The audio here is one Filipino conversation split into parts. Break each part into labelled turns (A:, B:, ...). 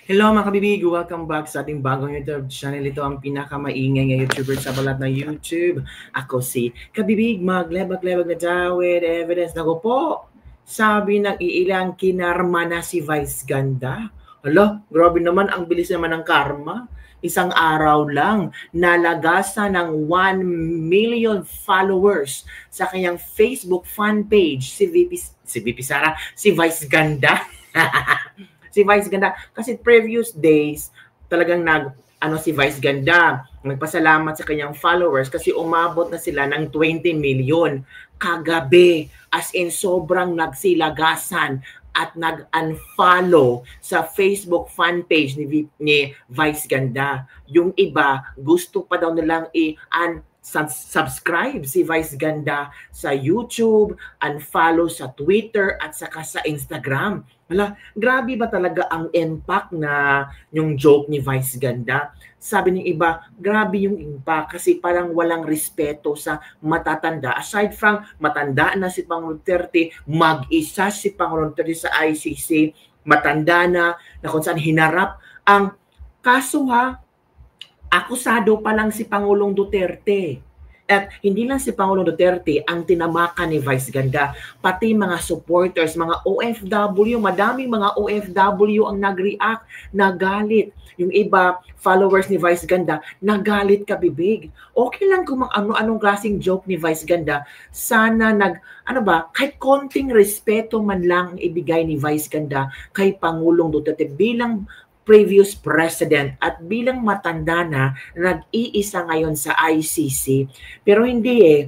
A: Hello mga kabibig! Welcome back sa ating bagong YouTube channel. Ito ang pinakamaingay na YouTuber sa balat ng YouTube. Ako si Kabibig, maglebag-lebag na daw with evidence. Naku po, sabi ng iilang kinarma na si Vice Ganda. Hala, grabe naman, ang bilis naman ng karma. Isang araw lang, nalagasan ng 1 million followers sa kanyang Facebook fan page. Si VP Sara, si Vice Ganda. Si Vice Ganda. Kasi previous days, talagang si Vice Ganda, nagpasalamat sa kanyang followers kasi umabot na sila ng 20 million. Kagabi, as in sobrang nagsilagasan at nag-unfollow sa Facebook fan page ni Vice Ganda. Yung iba, gusto pa daw nilang subscribe si Vice Ganda sa YouTube, unfollow sa Twitter at saka sa Instagram. Wala, grabe ba talaga ang impact na yung joke ni Vice Ganda? Sabi ng iba, grabe yung impact kasi parang walang respeto sa matatanda. Aside from matanda na si Pangulong Duterte, mag-isa si Pangulong Duterte sa ICC, matanda na kung saan hinarap ang kaso akusado pa lang si Pangulong Duterte. At hindi lang si Pangulong Duterte ang tinamakan ni Vice Ganda, pati mga supporters, mga OFW, madaming mga OFW ang nag-react, nagalit. Yung iba, followers ni Vice Ganda, nagalit Kabibig. Okay lang kung ano-anong klaseng joke ni Vice Ganda, sana kahit konting respeto man lang ang ibigay ni Vice Ganda kay Pangulong Duterte bilang previous president at bilang matanda na nag-iisa ngayon sa ICC. Pero hindi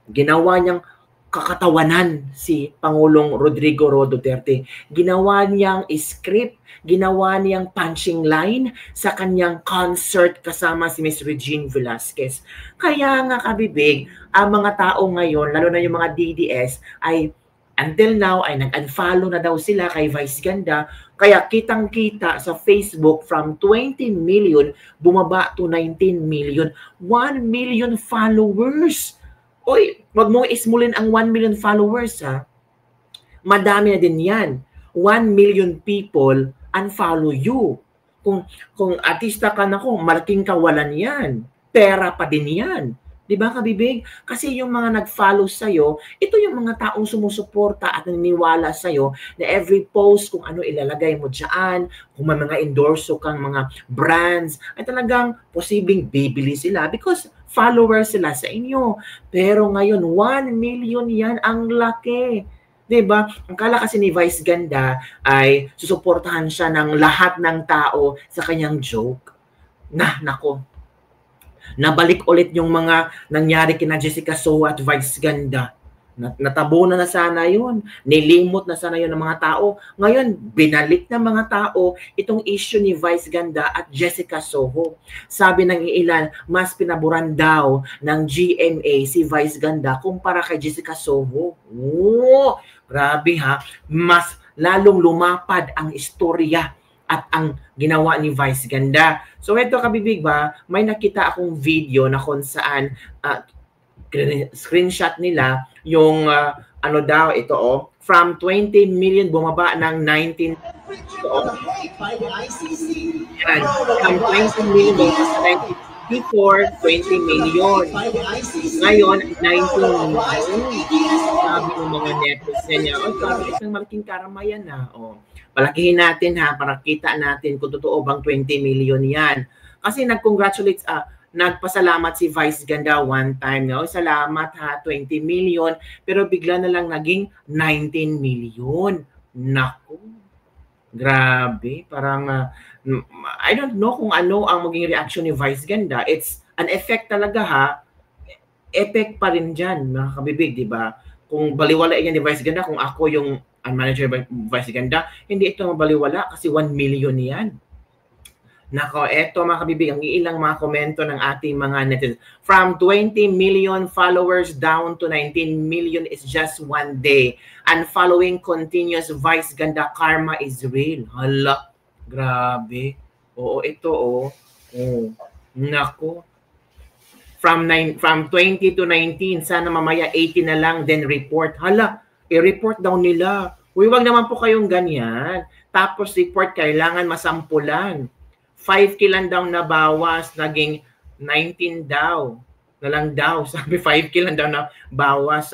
A: ginawa niyang kakatawanan si Pangulong Rodrigo Duterte. Ginawa niyang script, ginawa niyang punching line sa kanyang concert kasama si Miss Regine Velasquez. Kaya nga Kabibig, ang mga tao ngayon, lalo na yung mga DDS, ay until now ay nag-unfollow na daw sila kay Vice Ganda. Kaya kitang-kita sa Facebook from 20 million bumaba to 19 million. 1 million followers. Oy, wag mo ismulin ang 1 million followers Madami na din yan. 1 million people unfollow you. Kung artista ka na malaking kawalan yan. Pera pa din yan. Diba Kabibig? Kasi yung mga nag-follow sa'yo, ito yung mga taong sumusuporta at naniniwala sa'yo na every post kung ano ilalagay mo dyan, kung may mga endorso kang mga brands, ay talagang posibleng bibili sila because followers sila sa inyo. Pero ngayon, 1 million yan, ang laki. Diba? Ang kala kasi ni Vice Ganda ay susuportahan siya ng lahat ng tao sa kanyang joke. Nako. Nabalik ulit yung mga nangyari kina Jessica Soho at Vice Ganda. Natabunan na sana yun. Nilimot na sana yun ng mga tao. Ngayon, binalik ng mga tao itong issue ni Vice Ganda at Jessica Soho. Sabi ng ilan, mas pinaburan daw ng GMA si Vice Ganda kumpara kay Jessica Soho. Oh, grabe Mas lalong lumapad ang istorya at ang ginawa ni Vice Ganda. So ito Kabibig may nakita akong video na kung saan screenshot nila yung from 20 million bumaba ng 19 yan, from 20 million bumaba sa 19 before 20 million. Ngayon, 19 million. Sabi ng mga netizen niya, sabi isang malaking karama yan palakihin natin para kita natin kung totoo bang 20 million yan. Kasi nag-congratulate, nagpasalamat si Vice Ganda one time. Salamat 20 million. Pero bigla na lang naging 19 million. Naku. Grabe. Parang, I don't know kung ano ang maging reaction ni Vice Ganda. It's an effect talaga Effect pa rin dyan, mga Kabibig, di ba? Kung baliwala yan ni Vice Ganda, kung ako yung manager by Vice Ganda, hindi ito mabaliwala kasi 1 million yan. Nako, eto mga Kabibig, ang ilang mga komento ng ating mga netizens. From 20 million followers down to 19 million is just one day. And following continuous, Vice Ganda karma is real. Hala, grabe. Oo, ito Nako. From 20 to 19, sana mamaya 80 na lang, then report. Hala, i-report daw nila. Uy, wag naman po kayong ganyan. Tapos report, kailangan masampulan. 5K lang daw nabawas, naging 19 daw. Na lang daw. Sabi 5K lang daw na bawas,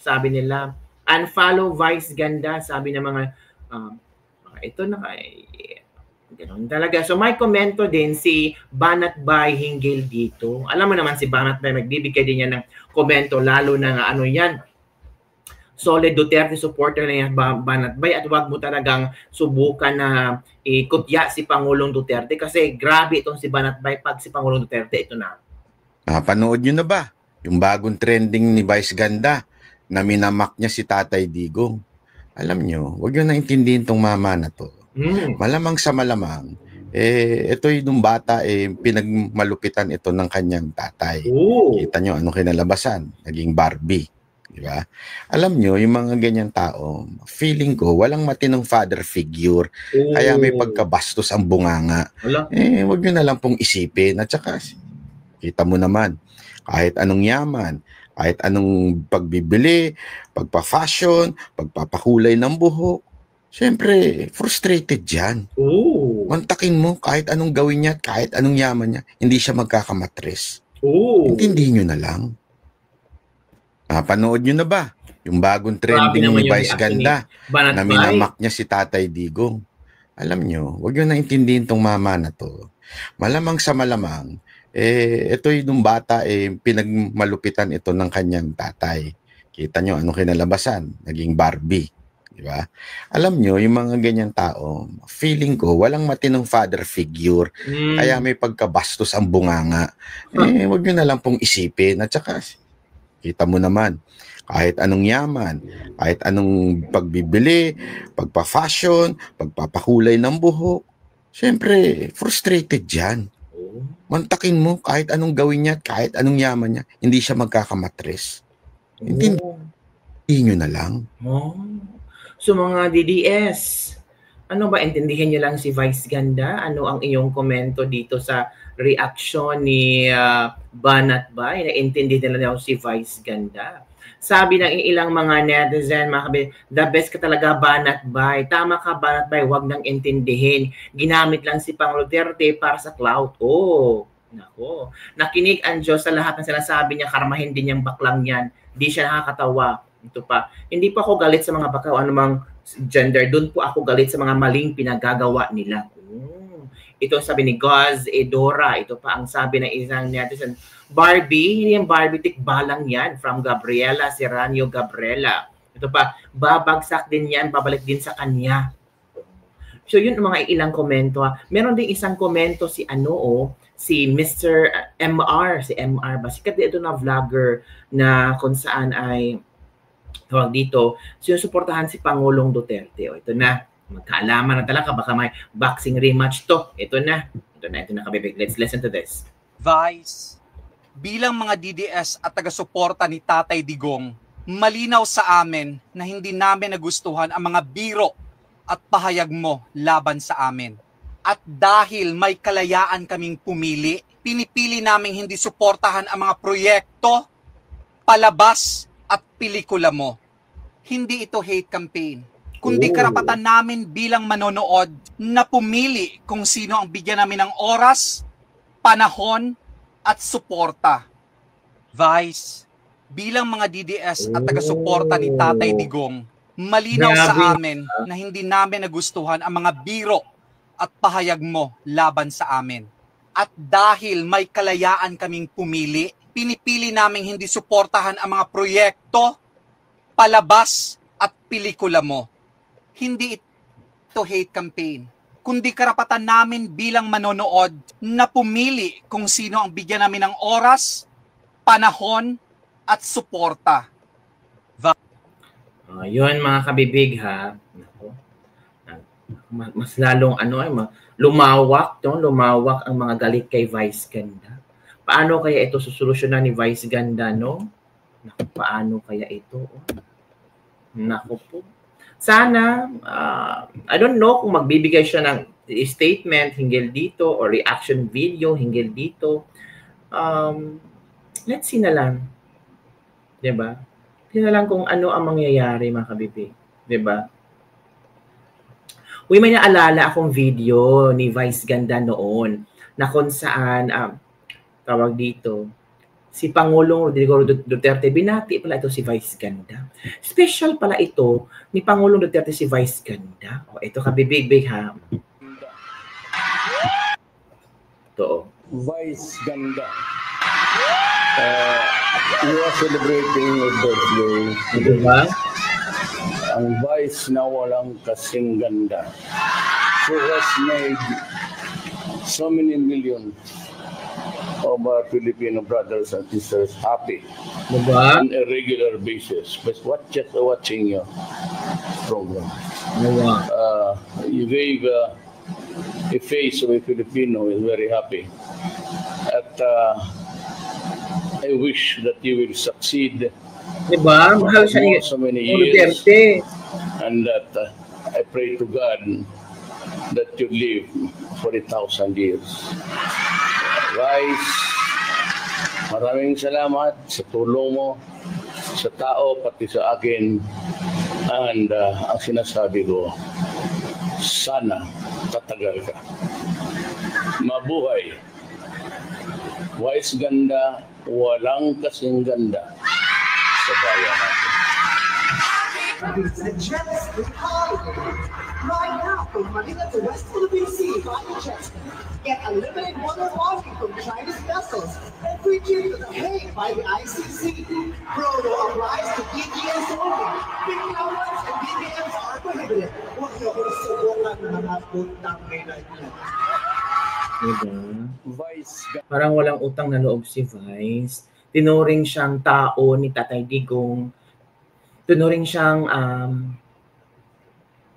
A: sabi nila. Unfollow Vice Ganda, sabi ng mga ito na ganun talaga. So may komento din si Banat Bay hinggil dito. Alam mo naman si Banat Bay, magbibigay din yan ng komento, lalo na nga ano yan, solid Duterte supporter na yan, Banat Bay, at wag mo talagang subukan na ikutya si Pangulong Duterte kasi grabe itong si Banat Bay pag si Pangulong Duterte, ito na.
B: Panood nyo na ba yung bagong trending ni Vice Ganda na minamak niya si Tatay Digong? Alam nyo, huwag nyo naintindihin tong mama na to. Malamang sa malamang, ito yung bata, pinagmalupitan ito ng kanyang tatay. Kita nyo, anong kinalabasan? Naging Barbie. Diba? Alam nyo, yung mga ganyan tao, feeling ko, walang matinong father figure. Kaya may pagkabastos ang bunganga. Huwag nyo na lang pong isipin. At saka, kita mo naman, kahit anong yaman, kahit anong pagbibili, pagpa-fashion, pagpapakulay ng buhok, siyempre, frustrated yan. Mantakin mo, kahit anong gawin niya, kahit anong yaman niya, hindi siya magkakamatres. Intindihin nyo na lang. Panood nyo na ba yung bagong trending ni Vice Ganda na minamak niya si Tatay Digong? Alam nyo, huwag nyo naintindihin tong mama na to. Malamang sa malamang, ito yung bata, pinagmalupitan ito ng kanyang tatay. Kita nyo, anong kinalabasan? Naging Barbie. Diba? Alam nyo, yung mga ganyan tao, feeling ko, walang matinong father figure. Kaya may pagkabastos ang bunganga. Huwag nyo na lang pong isipin. At saka, kita mo naman, kahit anong yaman, kahit anong pagbibili, pagpa-fashion, pagpapakulay ng buhok, siyempre, frustrated yan. Mantakin mo, kahit anong gawin niya, kahit anong yaman niya, hindi siya magkakamatres. Intindihin nyo na lang.
A: So mga DDS, ano ba, intindihin nyo lang si Vice Ganda? Ano ang iyong komento dito sa reaction ni Banat Bay? Naintindihin nila si Vice Ganda. Sabi ng ilang mga netizen, the best ka talaga, Banat Bay. Tama ka, Banat Bay, wag nang intindihin. Ginamit lang si Pangulong Duterte para sa clout. Nako. Nakinig ang Diyos sa lahat ng sinasabi niya, karmahin din niyang baklang yan. Di siya nakakatawa. Ito pa. Hindi pa ako galit sa mga bakaw, anumang gender. Doon po ako galit sa mga maling pinagagawa nila. Ito sabi ni Gaz Edora. Ito pa ang sabi ng isang netizen. Barbie, hindi yung Barbie, tikbalang yan. From Gabriela Serrano Gabriela. Ito pa, babagsak din yan, babalik din sa kanya. So yun ang mga ilang komento. Meron din isang komento si si Mr. MR. Si MR ba? Sikat ito na vlogger na kung saan ay tawag dito, sinusuportahan si Pangulong Duterte. Ito na. Magkaalaman na talaga, baka may boxing rematch to. Ito na kabibig. Let's listen to this.
C: Vice, bilang mga DDS at taga-suporta ni Tatay Digong, malinaw sa amin na hindi namin nagustuhan ang mga biro at pahayag mo laban sa amin. At dahil may kalayaan kaming pumili, pinipili naming hindi suportahan ang mga proyekto, palabas at pelikula mo. Hindi ito hate campaign, kundi karapatan namin bilang manonood na pumili kung sino ang bigyan namin ng oras, panahon, at suporta. Vice, bilang mga DDS at taga-suporta ni Tatay Digong, malinaw sa amin na hindi namin nagustuhan ang mga biro at pahayag mo laban sa amin. At dahil may kalayaan kaming pumili, pinipili naming hindi suportahan ang mga proyekto, palabas, at pelikula mo. Hindi ito hate campaign, kundi karapatan namin bilang manonood na pumili kung sino ang bigyan namin ng oras, panahon, at suporta.
A: Yun mga kabibig ha. Mas lalong lumawak ang mga galit kay Vice Ganda. Paano kaya ito susolusyonan ni Vice Ganda, no? Paano kaya ito? Naku po. Sana, I don't know kung magbibigay siya ng statement hinggil dito or reaction video hinggil dito. Let's see na lang. Diba? Tingnan lang kung ano ang mangyayari mga kabibig. Diba? Uy, may naalala akong video ni Vice Ganda noon na kung saan, tawag dito, si Pangulong Rodrigo Duterte, binati pala ito si Vice Ganda. Special pala ito ni Pangulong Duterte si Vice Ganda. O, ito ka, bibig ha. Ito.
D: Vice Ganda. You are celebrating your birthday.
A: Ito ba?
D: Ang Vice na walang kasing ganda. Who has made so many millions of our Filipino brothers and sisters happy
A: Diba?
D: on a regular basis. But just watching your program.
A: Diba?
D: You gave a face of a Filipino is very happy. At I wish that you will succeed.
A: Diba? Mahal siya ni
D: So many years.
A: Duterte.
D: And that I pray to God that you live for 1,000 years. Guys, maraming salamat sa tulong mo sa tao pati sa akin. And ang sinasabi ko, sana tatagal ka. Mabuhay. Vice Ganda, walang kasing ganda sa bayan natin.
E: It's a Jetski holiday. Right now, from Manila to West Philippine Sea, Rocket Jetski. Get unlimited water walking from Chinese vessels and free trip to The Hague by the ICC. Promo applies to BPMs only. Big allowance and BPMs are prohibited. Huwag niyo kung subukan ng mga putang may nagyan.
A: Diba?
D: Vice Ganda.
A: Parang walang utang na loob si Vice. Tinuring siyang tao ni Tatay Digong. Tinuring siyang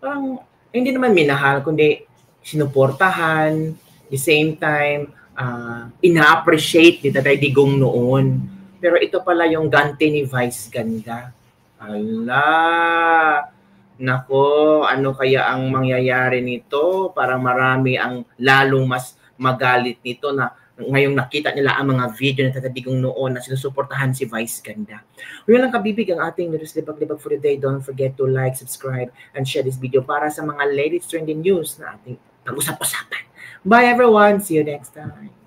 A: parang hindi naman minahal, kundi sinuportahan, the same time, ina-appreciate ni Tatay Digong noon. Pero ito pala yung ganti ni Vice Ganda. Ala! Nako, ano kaya ang mangyayari nito? Parang marami ang lalong mas magalit nito na ngayong nakita nila ang mga video na Tatay Digong noon na sinusuportahan si Vice Ganda. Yun lang kabibig ang ating News Libag-Libag for the day. Don't forget to like, subscribe, and share this video para sa mga latest trending news na ating pag-usap-usapan. Bye everyone! See you next time!